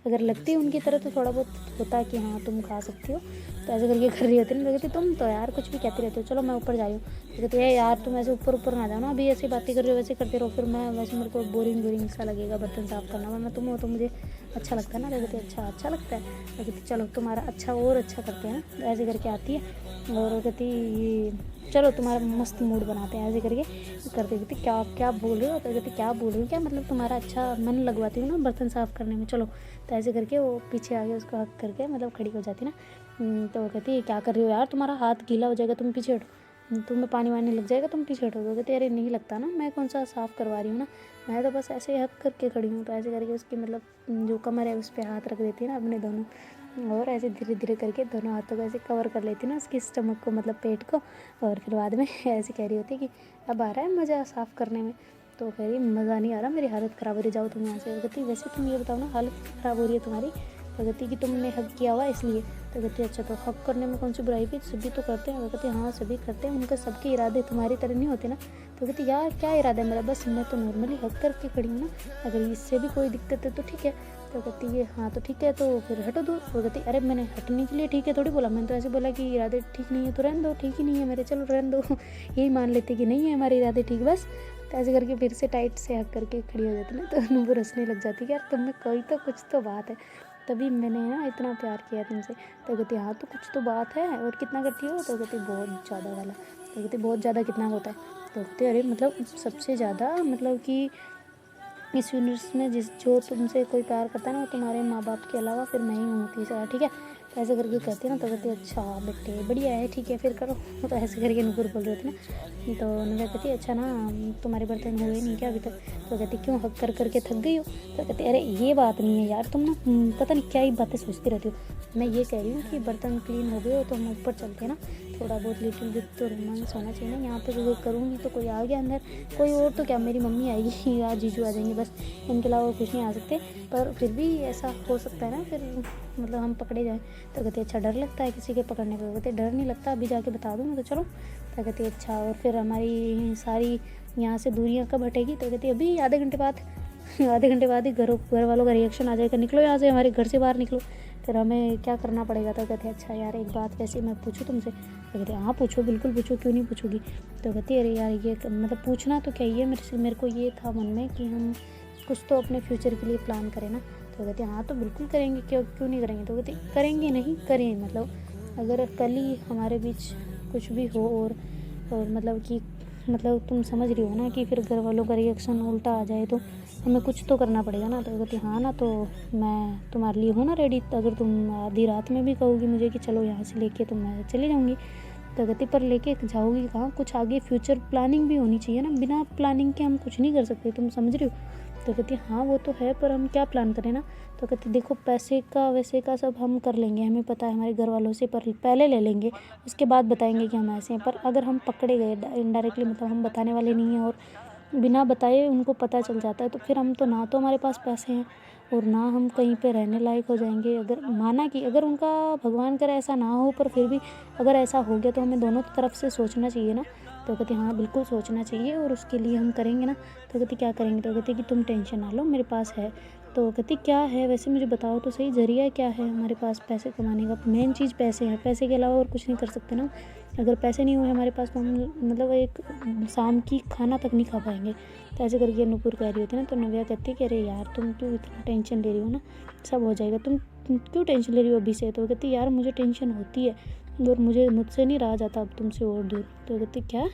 अगर लगती उनकी तरह तो थोड़ा बहुत होता कि हाँ तुम खा सकती हो। तो ऐसे करके कर रही होती ना। तो कहती तुम तो यार कुछ भी कहती रहती हो, चलो मैं ऊपर जा रही हूँ। तो कहती है यार तुम ऐसे ऊपर ना जाओ ना, अभी ऐसी बातें कर रहे हो वैसे करते रहो, फिर मैं वैसे मेरे को बोरिंग सा लगेगा बर्तन साफ़ करना, वरना तुम हो तो मुझे अच्छा लगता है ना। तो कहती अच्छा लगता है। तो कहती चलो तुम्हारा अच्छा और अच्छा करते हैं। तो ऐसे करके आती है और कहती ये चलो तुम्हारा मस्त मूड बनाते हैं, ऐसे करके करते। कहती क्या बोल रहे हो। तो कहती क्या बोल रही हूँ क्या, मतलब तुम्हारा अच्छा मन लगवाती हूँ ना बर्तन साफ़ करने में, चलो। तो ऐसे करके वो पीछे आगे उसको हक करके मतलब खड़ी हो जाती ना। तो वो कहती है क्या कर रही हो यार, तुम्हारा हाथ गीला हो जाएगा, तुम पीछे हटो। तुम्हें पानी वानी लग जाएगा, तुम पीछे हटो। तो कहती अरे नहीं लगता ना, मैं कौन सा साफ़ करवा रही हूँ ना, मैं तो बस ऐसे हक करके खड़ी हूँ। तो ऐसे करके उसकी मतलब जो कमर है उस पर हाथ रख देती है ना अपने दोनों, और ऐसे धीरे धीरे करके दोनों हाथों को ऐसे कवर कर लेती है ना उसकी स्टमक को, मतलब पेट को। और फिर बाद में ऐसे कह रही होती है कि अब आ रहा है मज़ा साफ़ करने में। तो कह रही मज़ा नहीं आ रहा, मेरी हालत ख़राब हो रही, जाओ तुम यहाँ से। कहती वैसे तुम ये बताओ ना, हालत ख़राब हो रही है तुम्हारी? तो कहती कि तुमने हक किया हुआ इसलिए। तो कहती अच्छा, तो हक करने में कौन सी बुराई भी, सभी तो करते हैं। वो कहती हाँ सभी करते हैं, उनके सबके इरादे तुम्हारी तरह नहीं होते ना। तो कहती यार क्या इरादा है मेरा, बस मैं तो नॉर्मली हक करके खड़ी हूँ ना, अगर इससे भी कोई दिक्कत है तो ठीक है। तो कहती है हाँ तो ठीक है, तो फिर हटो दूर। वो कहती अरे मैंने हटने के लिए ठीक है थोड़ी बोला, मैंने तो ऐसे बोला कि इरादे ठीक नहीं है तो रहने दो, ठीक ही नहीं है मेरे, चलो रहने दो। यही मान लेते कि नहीं है हमारे इरादे ठीक, बस। तो ऐसे करके फिर से टाइट से हक करके खड़ी हो जाती ना। तो नूपुर हंसने लग जाती कि यार तुम में कोई तो कुछ तो बात है, तभी मैंने ना इतना प्यार किया तुमसे। तो कहती हाँ तो कुछ तो बात है, और कितना करती हो? तो कहती बहुत ज़्यादा वाला। तो कहती बहुत ज़्यादा कितना होता है? तो कहती अरे मतलब सबसे ज़्यादा, मतलब कि इस यूनिवर्स में जो तुमसे कोई प्यार करता है ना, वो तुम्हारे माँ बाप के अलावा फिर मैं ही हूँ तीसरा, ठीक है। तो ऐसे करके कहती है ना। तो कहती अच्छा बेटे बढ़िया है, ठीक है फिर करो। तो ऐसे करके नूपुर बोल रहे थे ना। तो नव्या कहती अच्छा ना, तुम्हारे बर्तन हुए नहीं क्या अभी तक? तो कहती क्यों, हक कर करके थक गई हो? तो कहती अरे ये बात नहीं है यार, तुम ना पता नहीं क्या ही बातें सोचती रहती हो। मैं ये कह रही हूँ कि बर्तन क्लीन हो गए हो तो हम ऊपर चलते हैं ना, थोड़ा बहुत लिटिल बिट तो रोमांस होना चाहिए ना। यहाँ पे कोई करूँगी तो कोई आ गया अंदर, कोई और तो क्या, मेरी मम्मी आएगी या जीजू आ जाएंगे, बस इनके अलावा कुछ नहीं आ सकते। पर फिर भी ऐसा हो सकता है ना, फिर मतलब हम पकड़े जाएँ। तो कहते अच्छा डर लगता है किसी के पकड़ने पर? कहते डर नहीं लगता, अभी जाके बता दूँ मैं, तो चलो। तो कहती अच्छा, और फिर हमारी सारी यहाँ से दूरियाँ कब हटेगी? तो कहती अभी आधे घंटे बाद। आधे घंटे बाद ही घर वालों का रिएक्शन आ जाएगा, निकलो यहाँ से, हमारे घर से बाहर निकलो, फिर हमें क्या करना पड़ेगा। तो कहते अच्छा यार एक बात वैसे मैं पूछूँ तुमसे? तो कहते हाँ पूछो, बिल्कुल पूछो, क्यों नहीं पूछूंगी। तो कहती अरे यार ये मतलब पूछना तो क्या ही है, मेरे को ये था मन में कि हम कुछ तो अपने फ्यूचर के लिए प्लान करें ना। तो कहते हाँ तो बिल्कुल करेंगे, क्यों नहीं करेंगे। तो कहते करेंगे नहीं करें, मतलब अगर कल ही हमारे बीच कुछ भी हो, और मतलब कि मतलब तुम समझ रही हो ना कि फिर घर वालों का रिएक्शन उल्टा आ जाए, तो हमें कुछ तो करना पड़ेगा ना। तो कहती हाँ ना, तो मैं तुम्हारे लिए हूँ ना रेडी, अगर तुम आधी रात में भी कहोगी मुझे कि चलो यहाँ से लेके, तो मैं चली जाऊँगी। तो कहती पर लेके जाओगी कहाँ, कुछ आगे फ्यूचर प्लानिंग भी होनी चाहिए ना, बिना प्लानिंग के हम कुछ नहीं कर सकते, तुम समझ रही हो। तो कहती हाँ वो तो है, पर हम क्या प्लान करें ना। तो कहती देखो पैसे का वैसे का सब हम कर लेंगे, हमें पता है हमारे घर वालों से, पर पहले ले लेंगे, उसके बाद बताएंगे कि हम ऐसे हैं। पर अगर हम पकड़े गए इनडायरेक्टली, मतलब हम बताने वाले नहीं हैं, और बिना बताए उनको पता चल जाता है, तो फिर हम तो ना तो हमारे पास पैसे हैं, और ना हम कहीं पे रहने लायक हो जाएंगे। अगर माना कि अगर उनका भगवान करे ऐसा ना हो, पर फिर भी अगर ऐसा हो गया तो हमें दोनों तरफ से सोचना चाहिए ना। तो कहती हाँ बिल्कुल सोचना चाहिए, और उसके लिए हम करेंगे ना। तो कहती क्या करेंगे? तो कहती कि तुम टेंशन ना लो, मेरे पास है। तो कहती क्या है वैसे, मुझे बताओ तो सही, ज़रिया क्या है हमारे पास पैसे कमाने का? मेन चीज़ पैसे हैं, पैसे के अलावा और कुछ नहीं कर सकते ना। अगर पैसे नहीं हुए हमारे पास तो हम मतलब एक शाम की खाना तक नहीं खा पाएंगे। तो ऐसे करके नूपुर कह रही होती है ना। तो नव्या कहती है कि अरे यार तुम क्यों इतना टेंशन ले रही हो ना, सब हो जाएगा, तुम क्यों टेंशन ले रही हो अभी से? तो कहती यार मुझे टेंशन होती है, और मुझसे नहीं रहा जाता अब तुमसे और दूर। तो कहती क्या?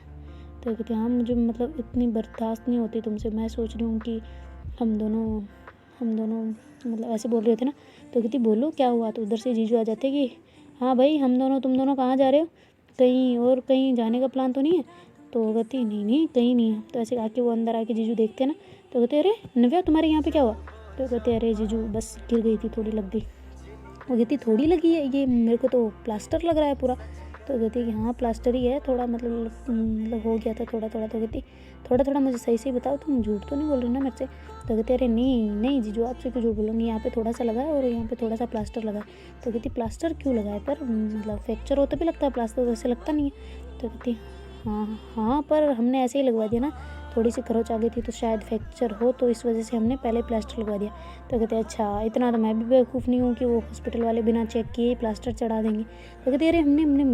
तो कहती हाँ मुझे मतलब इतनी बर्दाश्त नहीं होती तुमसे, मैं सोच रही हूँ कि हम दोनों मतलब ऐसे बोल रहे थे ना। तो कहती बोलो क्या हुआ? तो उधर से जीजू आ जाते कि हाँ भाई तुम दोनों कहाँ जा रहे हो, कहीं जाने का प्लान तो नहीं है? तो कहती नहीं नहीं कहीं नहीं है। तो ऐसे आके वो अंदर आके जीजू देखते ना। तो कहते अरे नव्या तुम्हारे यहाँ पे क्या हुआ? तो कहते अरे जीजू बस गिर गई थी, थोड़ी लग गई। वो कहती थोड़ी लगी है, ये मेरे को तो प्लास्टर लग रहा है पूरा। तो कहती है कि हाँ प्लास्टर ही है, थोड़ा मतलब हो गया था थोड़ा थोड़ा। तो कहती थोड़ा थोड़ा मुझे सही सही बताओ, तुम झूठ तो नहीं बोल रही ना मेरे से? तो कहते अरे नहीं नहीं जीजू आपसे क्यों झूठ बोलूँगी, यहाँ पे थोड़ा सा लगा है और यहाँ पे थोड़ा सा प्लास्टर लगा है। तो कहती प्लास्टर क्यों लगा है? पर मतलब फ्रैक्चर होता भी लगता है, प्लास्टर वैसे लगता नहीं है। तो कहती हाँ हाँ पर हमने ऐसे ही लगवा दिया ना, थोड़ी सी खरोच आ गई थी तो शायद फ्रैक्चर हो, तो इस वजह से हमने पहले प्लास्टर लगवा दिया। तो कहते अच्छा इतना तो मैं भी बेवकूफ़ नहीं हूँ कि वो हॉस्पिटल वाले बिना चेक किए प्लास्टर चढ़ा देंगे। तो कहते अरे हमने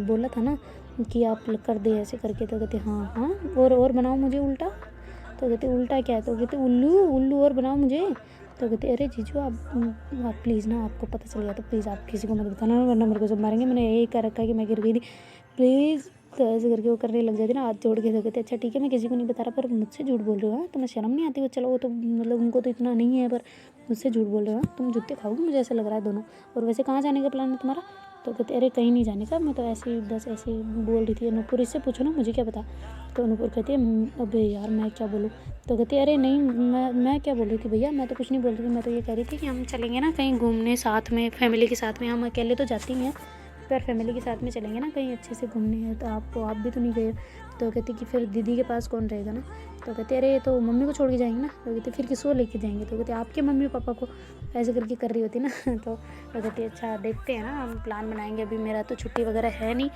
बोला था ना कि आप कर दे ऐसे करके। तो कहते हाँ हाँ और बनाओ मुझे उल्टा। तो कहते उल्टा क्या है? तो कहते उल्लू उल्लू और बनाओ मुझे। तो कहते अरे जीजू आप प्लीज़ ना, आपको पता चल गया तो प्लीज़ आप किसी को मत बताना, वरना मेरे को सब मारेंगे, मैंने यही कर रखा है कि मैं गिर गई थी, प्लीज़। तो ऐसे करके वो करने लग जाती ना, हाथ जोड़ के। तो कहते अच्छा ठीक है मैं किसी को नहीं बता रहा, पर मुझसे झूठ बोल रहे हो? हाँ तुम्हें शर्म नहीं आती? वो चलो वो तो मतलब उनको तो इतना नहीं है, पर मुझसे झूठ बोल रहे हो? तुम जूते खाओगे मुझे ऐसा लग रहा है दोनों। और वैसे कहाँ जाने का प्लान है तुम्हारा? तो कहती अरे कहीं नहीं जाने का, मैं तो ऐसे ही बस ऐसे ही बोल रही थी। अनूपुर इससे पूछो ना, मुझे क्या पता। तो अनूपुर कहती है अबे यार मैं क्या बोलूँ। तो कहती है अरे नहीं मैं क्या बोल रही थी भैया, मैं तो कुछ नहीं बोल रही थी, मैं तो ये कह रही थी कि हम चलेंगे ना कहीं घूमने साथ में, फैमिली के साथ में। हम अकेले तो जाती ही हैं, पर फैमिली के साथ में चलेंगे ना कहीं अच्छे से घूमने। तो आप भी तो नहीं गए। तो कहती कि फिर दीदी के पास कौन रहेगा ना। तो कहते अरे तो मम्मी को छोड़ के जाएंगे ना। तो कहते फिर किसको लेके जाएंगे। तो कहते आपके मम्मी पापा को, ऐसे करके कर रही होती ना। तो कहती अच्छा देखते हैं ना, हम प्लान बनाएंगे, अभी मेरा तो छुट्टी वगैरह है नहीं,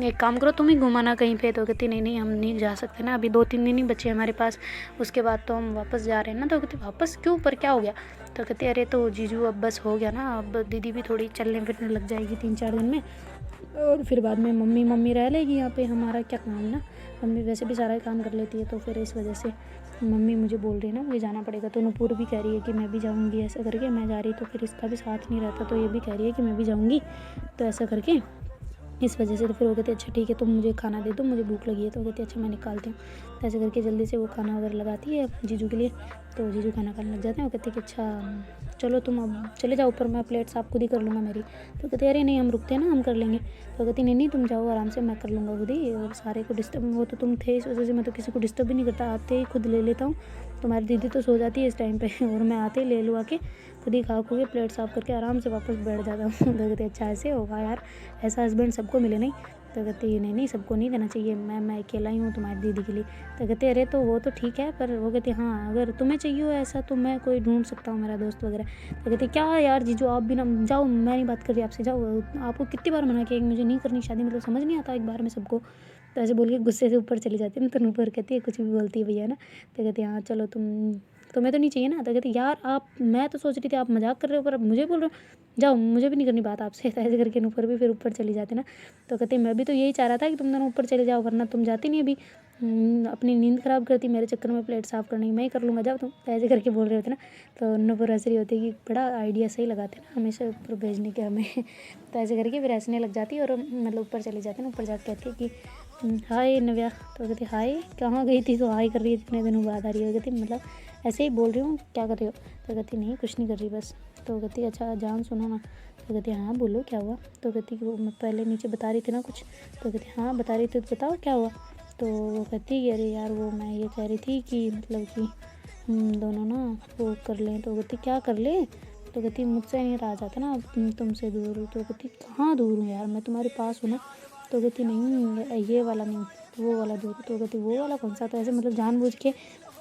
एक काम करो तुम ही घुमाना कहीं पे। तो कहती नहीं हम नहीं जा सकते ना, अभी 2-3 दिन ही बचे हमारे पास, उसके बाद तो हम वापस जा रहे हैं ना। तो कहती वापस क्यों, पर क्या हो गया। तो कहती अरे तो जीजू अब बस हो गया ना, अब दीदी भी थोड़ी चलने फिरने लग जाएगी 3-4 दिन में, और फिर बाद में मम्मी रह लेगी यहाँ पे, हमारा क्या काम ना। मम्मी वैसे भी सारा काम कर लेती है, तो फिर इस वजह से मम्मी मुझे बोल रही है ना मुझे जाना पड़ेगा। तो नूपुर भी कह रही है कि मैं भी जाऊँगी, ऐसा करके मैं जा रही। तो फिर इसका भी साथ नहीं रहता, तो ये भी कह रही है कि मैं भी जाऊँगी। तो ऐसा करके इस वजह से तो फिर वो कहते अच्छा ठीक है तुम मुझे खाना दे दो, मुझे भूख लगी है। तो कहते अच्छा मैं निकालती हूँ। तो ऐसे करके जल्दी से वो खाना वगैरह लगाती है जीजू के लिए। तो जीजू खाना खाने लग जाते हैं। वो कहते कि अच्छा चलो तुम अब चले जाओ ऊपर, मैं प्लेट साफ खुद ही कर लूँगा मेरी। तो कहते अरे नहीं हम रुकते हैं ना, हम कर लेंगे। तो कहती नहीं तुम जाओ आराम से, मैं कर लूँगा खुद ही, और सारे को डिस्टर्ब, वो तो तुम थे इस वजह से मैं तो किसी को डिस्टर्ब भी नहीं करता, आते ही खुद ले लेता हूँ। तुम्हारी दीदी तो सो जाती है इस टाइम पे और मैं आते ही ले लूँ आके, खुद ही खा खू के प्लेट साफ करके आराम से वापस बैठ जाता हूँ। तो कहते अच्छा ऐसे होगा यार, ऐसा हस्बैंड सबको मिले नहीं। तो कहती नहीं सबको नहीं देना चाहिए, मैं अकेला ही हूँ तुम्हारी दीदी के लिए। तो कहते अरे तो वो तो ठीक है, पर वो कहती हाँ अगर तुम्हें चाहिए हो ऐसा तो मैं कोई ढूंढ सकता हूँ, मेरा दोस्त वगैरह। तो कहती क्या यार जीजू आप भी ना जाओ, मैं नहीं बात कर रही आपसे, जाओ। आपको कितनी बार मना किया कि मुझे नहीं करनी शादी, मतलब समझ नहीं आता एक बार में सबको। तो ऐसे बोल के गुस्से से ऊपर चली जाती है ना। तो ऊपर कहती है कुछ भी बोलती है भैया ना। तो कहती हाँ चलो तुम्हें तो नहीं चाहिए ना। तो कहती यार आप, मैं तो सोच रही थी आप मजाक कर रहे हो, पर अब मुझे बोल रहे हो, जाओ मुझे भी नहीं करनी बात आपसे। तो ऐसे करके ऊपर भी फिर ऊपर चली जाती ना। तो कहती मैं भी तो यही चाह रहा था कि तुम दोनों ऊपर चले जाओ, वरना तुम जाती नहीं अभी, अपनी नींद ख़राब करती मेरे चक्कर में, प्लेट साफ़ करने की मैं ही कर लूँगा, जाओ तुम। तो ऐसे करके बोल रहे होते ना। तो नूपुर हंस रही होती है कि बड़ा आइडिया सही लगाते ना हमेशा ऊपर भेजने के हमें। तो ऐसे करके फिर हंसने लग जाती है, और मतलब ऊपर चले जाते हैं ना। ऊपर जाकर कहती है कि हाय नव्या। तो कहती हाय कहाँ गई थी, तो हाय कर रही है इतने दिनों बाद आ रही है। कहती मतलब ऐसे ही बोल रही हूँ, क्या कर रही हो। तो कहती नहीं कुछ नहीं कर रही बस। तो कहती अच्छा जान सुनो ना। तो कहती हाँ बोलो क्या हुआ। तो कहती कि वो मैं पहले नीचे बता रही थी ना कुछ। तो कहती हाँ बता रही थी, तो बताओ क्या हुआ। तो वो कहती कि अरे यार वो मैं ये कह रही थी कि मतलब कि हम दोनों ना वो कर लें। तो कहती क्या कर ले। तो कहती मुझसे नहीं रहा जाता ना, तुमसे दूर हूँ। तो कहती कहाँ दूर हूँ यार, मैं तुम्हारे पास हूँ ना। तो कहती नहीं ये वाला नहीं, तो वो वाला दूर। तो कहती वो वाला कौन सा। तो ऐसे मतलब जानबूझ के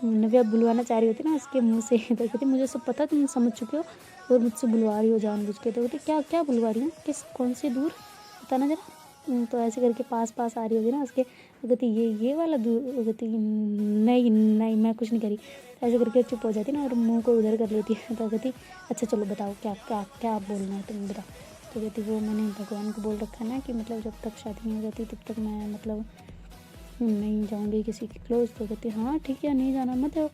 नव्या बुलवाना चाह रही होती ना उसके मुंह से। तो कहती मुझे सब पता, तुम समझ चुके हो और मुझसे बुलवा रही हो जानबूझ के। तो कहती क्या क्या बुलवा रही हूँ, किस कौन सी दूर बताना जरा। तो ऐसे करके पास आ रही होगी ना उसके। वो कहती ये वाला दूर। वो कहती नहीं मैं कुछ नहीं करी। तो ऐसे करके चुप हो जाती ना, और मुंह को उधर कर लेती है। तो कहती अच्छा चलो बताओ क्या क्या क्या आप बोलना है तुम बताओ। तो कहती वो मैंने भगवान को बोल रखा है ना कि मतलब जब तक शादी नहीं हो जाती तब तक मैं मतलब नहीं जाऊँगी किसी के क्लोज। तो कहती हाँ ठीक है नहीं जाना मत जाओ,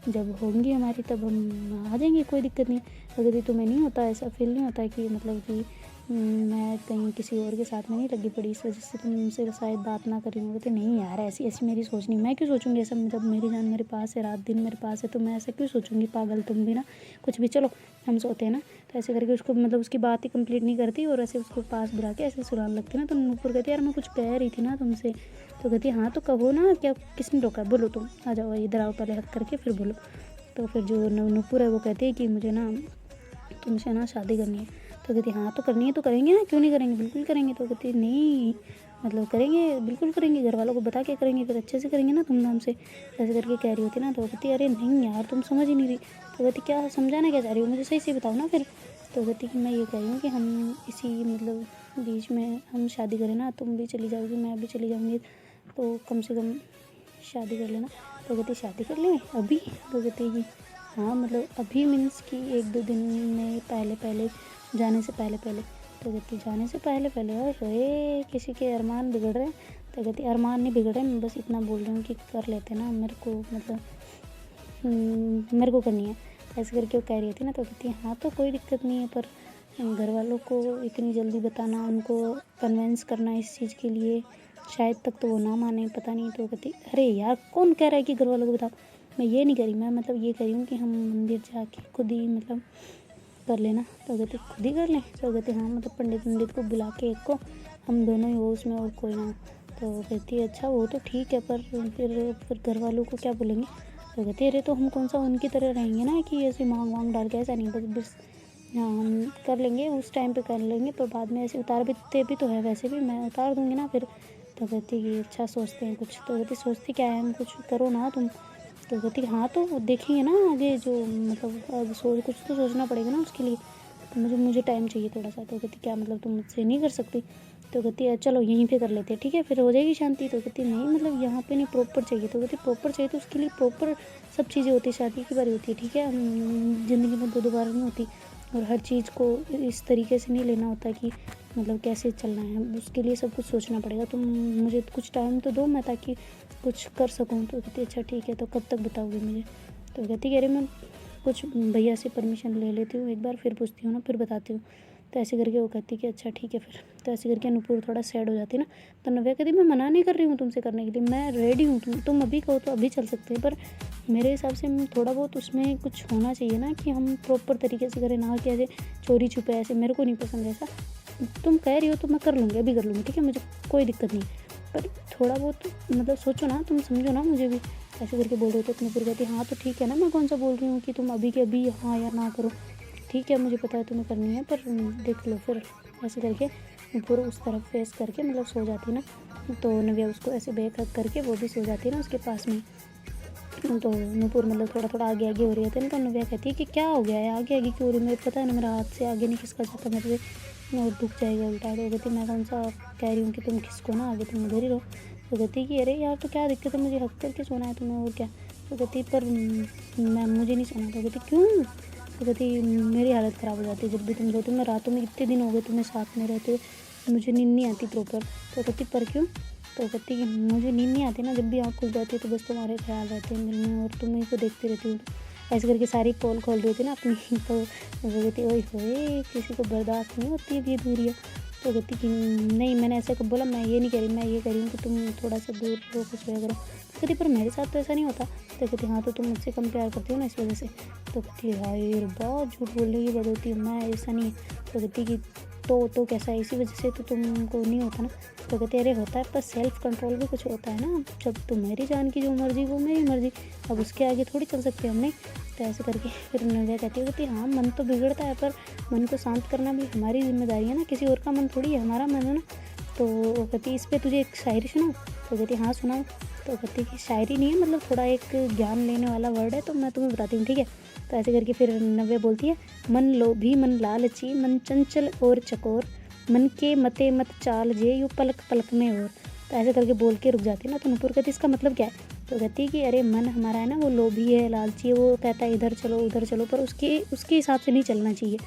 जब होंगी हमारी तब हम आ जाएंगे, कोई दिक्कत नहीं। तो कहती तुम्हें नहीं होता ऐसा फील नहीं होता कि मतलब कि मैं कहीं किसी और के साथ में नहीं लगी पड़ी, इस वजह से तुमसे शायद बात ना करी हूँ। कहती नहीं यार ऐसी ऐसी मेरी सोच नहीं, मैं क्यों सोचूंगी ऐसा, जब मेरी जान मेरे पास है, रात दिन मेरे पास है, तो मैं ऐसा क्यों सोचूंगी, पागल तुम भी ना कुछ भी। चलो हम सोते हैं ना। तो ऐसे करके उसको मतलब उसकी बात ही कंप्लीट नहीं करती, और ऐसे उसको पास बुला के ऐसे सुलाने लगती ना। तो नूपुर कहती यार मैं कुछ कह रही थी ना तुमसे। तो कहती हाँ तो कहो ना, क्या किसने रोका, बोलो तुम आ जाओ इधर आओ, पहले हक करके फिर बोलो। तो फिर जो नूपुर है वो कहती है कि मुझे ना तुमसे ना शादी करनी है। तो कहती हाँ तो करनी है तो करेंगे ना, क्यों नहीं करेंगे, बिल्कुल करेंगे। तो कहती नहीं मतलब करेंगे बिल्कुल करेंगे, घर वालों को बता के करेंगे, फिर अच्छे से करेंगे ना धूमधाम से, ऐसे करके कह रही होती ना। तो कहती अरे नहीं यार तुम समझ ही नहीं रही। तो कहती क्या समझाना क्या चाह रही हो, मुझे सही से बताओ ना फिर। तो कहती कि मैं ये कह रही हूँ कि हम इसी मतलब बीच में हम शादी करें ना, तुम भी चली जाओगी मैं भी चली जाऊँगी, तो कम से कम शादी कर लेना। तो कहती शादी कर लें अभी। तो कहती कि हाँ मतलब अभी मीन्स कि 1-2 दिन में पहले जाने से पहले। तो कहती जाने से पहले ओए किसी के अरमान बिगड़ रहे हैं। तो कहती अरमान नहीं बिगड़ रहे, मैं बस इतना बोल रही हूँ कि कर लेते ना, मेरे को मतलब मेरे को करनी है। ऐसे करके वो कह रही थी ना। तो कहती हाँ तो कोई दिक्कत नहीं है, पर घर वालों को इतनी जल्दी बताना, उनको कन्वेंस करना इस चीज़ के लिए, शायद तक तो वो ना माने, पता नहीं। तो कहती अरे यार कौन कह रहा है कि घर वालों को बताओ, मैं ये नहीं करी, मैं मतलब ये कह रही हूँ कि हम मंदिर जाके खुद ही मतलब कर लेना। तो कहती खुद ही कर लें। तो कहती हाँ मतलब पंडित को बुला के एक को हम दोनों ही हो उसमें और कोई ना हो। तो कहती है अच्छा वो तो ठीक है पर फिर घर वालों को क्या बोलेंगे। तो कहती है अरे तो हम कौन सा उनकी तरह रहेंगे ना कि ऐसे मांग वांग डाल के, ऐसा नहीं बस हाँ हम कर लेंगे उस टाइम पे कर लेंगे पर बाद में ऐसे उतार भी तो है, वैसे भी मैं उतार दूँगी ना फिर। तो कहती कि अच्छा सोचते हैं कुछ। तो कहती सोचती क्या है, हम कुछ करो ना तुम। तो कहती हाँ तो देखेंगे ना आगे जो मतलब अब कुछ तो सोचना पड़ेगा ना उसके लिए। तो मुझे टाइम चाहिए थोड़ा सा। तो कहती क्या मतलब तुम मुझसे नहीं कर सकती। तो कहती है चलो यहीं पे कर लेते हैं ठीक है, फिर हो जाएगी शांति। तो कहती नहीं मतलब यहाँ पे नहीं प्रॉपर चाहिए। तो कहती प्रॉपर चाहिए तो उसके लिए प्रॉपर सब चीज़ें होती है, शादी की बारी होती है ठीक है, ज़िंदगी में दो बार नहीं होती। और हर चीज़ को इस तरीके से नहीं लेना होता कि मतलब कैसे चलना है, उसके लिए सब कुछ सोचना पड़ेगा। तुम मुझे कुछ टाइम तो दो मैं ताकि कुछ कर सकूँ। तो कहती अच्छा ठीक है तो कब तक बताओगे मुझे। तो कहती कि अरे मैं कुछ भैया से परमिशन ले लेती हूँ एक बार, फिर पूछती हूँ ना फिर बताती हूँ। तो ऐसे करके वो कहती कि अच्छा ठीक है फिर। तो ऐसे करके नूपुर थोड़ा सैड हो जाती है ना। तो नव्या कहती मैं मना नहीं कर रही हूँ तुमसे करने के लिए, मैं रेडी हूँ, तुम अभी कहो तो अभी चल सकते हैं, पर मेरे हिसाब से थोड़ा बहुत उसमें कुछ होना चाहिए ना कि हम प्रॉपर तरीके से करें, ना कि ऐसे चोरी छुपे ऐसे। मेरे को नहीं पसंद ऐसा। तुम कह रही हो तो मैं कर लूँगी, अभी कर लूँगी ठीक है, मुझे कोई दिक्कत नहीं। पर थोड़ा बहुत मतलब सोचो ना, तुम समझो ना मुझे भी। ऐसे करके बोल रहे थे। तो नूपुर कहती हाँ तो ठीक है ना, मैं कौन सा बोल रही हूँ कि तुम अभी के अभी हाँ या ना करो। ठीक है मुझे पता है तुम्हें करनी है पर देख लो फिर। ऐसे करके नूपुर उस तरफ फेस करके मतलब सो जाती ना। तो नव्या उसको ऐसे बैक हक करके वो भी सो जाती है ना उसके पास में। तो नूपुर मतलब थोड़ा थोड़ा आगे आगे हो रही होती है ना। तो नव्या कहती है कि क्या हो गया है, आगे आगे क्यों हो रही है, मुझे पता है ना मेरा हाथ से आगे नहीं खिसका जाता मेरे से और दुख जाएगा उल्टा। तो कहती मैं कौन सा कह रही हूँ कि तुम खिसको ना आगे, तुम उधर ही रहो। तो कहती कि अरे यार तो क्या दिक्कत है, मुझे हक करके सोना है तुम्हें और क्या। तो कहती पर मैं मुझे नहीं सोना। तो कहती क्यों। तो कहती मेरी हालत ख़राब हो जाती है जब भी तुम सोते हो, मैं रातों में इतने दिन हो गए तुम्हें साथ में रहते हुए, मुझे नींद नहीं आती प्रॉपर। तो कहती पर क्यों। तो कहती कि मुझे नींद नहीं आती ना, जब भी आँख खुल जाती है तो बस तुम्हारे ख्याल रहते हैं दिल में और तुम्हें को देखती रहती हूँ। ऐसे करके सारी पोल खोल रही थी ना अपनी। तो वो कहती ओए होए किसी को बर्दाश्त नहीं होती है ये दूरियाँ। तो कहती कि नहीं मैंने ऐसा कब बोला, मैं ये नहीं कह रही, मैं ये कह रही हूँ कि तुम थोड़ा सा दूर रहो कुछ वगैरह करो। तो कहती पर मेरे साथ तो ऐसा नहीं होता। तो कहती हाँ तो तुम मुझसे कम प्यार करती हो ना इस वजह से। तो कहती हाय बहुत झूठ बोलने की बात होती है, मैं ऐसा नहीं। तो कहती कि तो कैसा है, इसी वजह से तो तुमको नहीं होता ना। तो कहते अरे होता है पर सेल्फ कंट्रोल भी कुछ होता है ना, जब तुम्हारी जान की जो मर्जी वो मेरी मर्जी, अब उसके आगे थोड़ी चल सकते हम नहीं। तो ऐसे करके फिर नव्या कहती हाँ मन तो बिगड़ता है पर मन को शांत करना भी हमारी जिम्मेदारी है ना, किसी और का मन थोड़ी है, हमारा मन है ना। तो वो कहती इस पर तुझे एक शायरी सुनाऊँ। तो कहती हाँ सुनाओ। तो कहती कि शायरी नहीं है मतलब थोड़ा एक ज्ञान लेने वाला वर्ड है तो मैं तुम्हें बताती हूँ ठीक है। तो ऐसे करके फिर नव्या बोलती है मन लोभी मन लालची मन चंचल और चकोर, मन के मते मत चाल जे यू पलक पलक में और। तो ऐसे करके बोल के रुक जाती है ना। तो नूपुर कहती इसका मतलब क्या है। तो कहती है कि अरे मन हमारा है ना वो लोभी है लालची है, वो कहता है इधर चलो उधर चलो, पर उसके हिसाब से नहीं चलना चाहिए,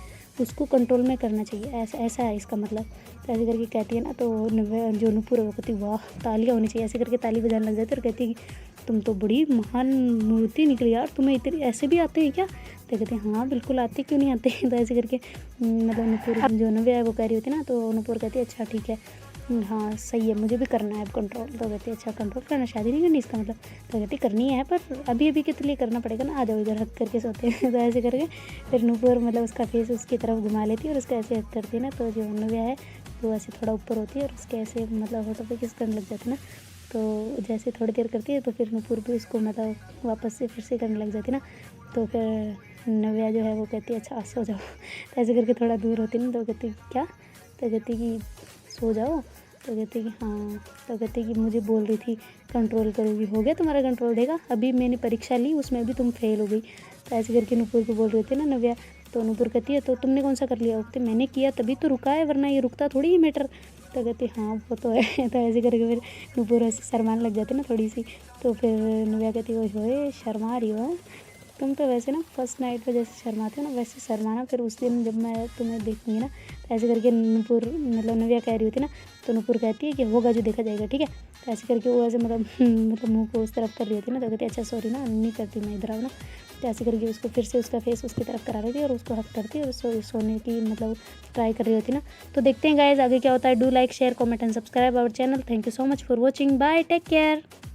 उसको कंट्रोल में करना चाहिए, ऐसा ऐसा है इसका मतलब। तो ऐसे करके कहती है ना। तो जो नूपुर है वो कहती वाह तालियाँ होनी चाहिए, ऐसे करके ताली बजाने लग जाती है और कहती है कि तुम तो बड़ी महान मूर्ति निकली यार, तुम्हें इतने ऐसे भी आते हैं क्या। तो कहते हैं हाँ बिल्कुल आते, क्यों नहीं आते। तो ऐसे करके मतलब नूपुर जो नव्या है वो कह रही होती है ना। तो नूपुर कहती है अच्छा ठीक है हाँ सही है मुझे भी करना है अब कंट्रोल। तो कहती है अच्छा कंट्रोल करना, शादी नहीं करनी इसका मतलब। तो कहती करनी है पर अभी अभी के लिए करना पड़ेगा ना, आ जाओ इधर हक करके सोते हैं। तो ऐसे करके फिर नूपुर मतलब उसका फेस उसकी तरफ घुमा लेती है और उसका ऐसे हक करती है ना। तो जो नव्या है वो ऐसे थोड़ा ऊपर होती है और उसके ऐसे मतलब होठों पे किस करने लग जाती है ना। तो जैसे थोड़ी देर करती है तो फिर नूपुर भी उसको मतलब वापस से फिर से करने लग जाती है ना। तो फिर नव्या जो है वो कहती है अच्छा सो जाओ। तो ऐसे करके थोड़ा दूर होती ना। तो कहती क्या। तो कहती कि सो जाओ। तो कहती कि हाँ। तो कहती कि मुझे बोल रही थी कंट्रोल करोगी, हो गया तुम्हारा कंट्रोल, देगा अभी मैंने परीक्षा ली उसमें भी तुम फेल हो गई। तो ऐसे करके नूपुर को बोल रही थी ना नव्या। तो नूपुर कहती है तो तुमने कौन सा कर लिया। कहती मैंने किया तभी तो रुका है, वरना ये रुकता थोड़ी है मैटर। तो कहती हाँ वो तो है। तो ऐसे करके फिर नूपुर ऐसे शर्माने लग जाती ना थोड़ी सी। तो फिर नव्या कहती ओए होए शर्मा रही हो, तुम तो वैसे ना फर्स्ट नाइट पे जैसे शर्माते हो ना वैसे शर्माना फिर उस दिन जब मैं तुम्हें देखूंगी ना। तो ऐसे करके नूपुर मतलब नव्या कह रही होती ना। तो नूपुर कहती है कि होगा जो देखा जाएगा ठीक है। तो ऐसे करके वो ऐसे मतलब मतलब मुंह को उस तरफ कर रही होती ना। तो कहती अच्छा सॉरी ना नहीं करती मैं इधर आओ ना। तो ऐसे करके उसको फिर से उसका फेस उसकी तरफ करा रही थी और उसको हक करती और सोने की मतलब ट्राई कर रही होती ना। तो देखते हैं गाइस आगे क्या होता है। Do like share comment and subscribe our channel. Thank you so much for watching, bye take care.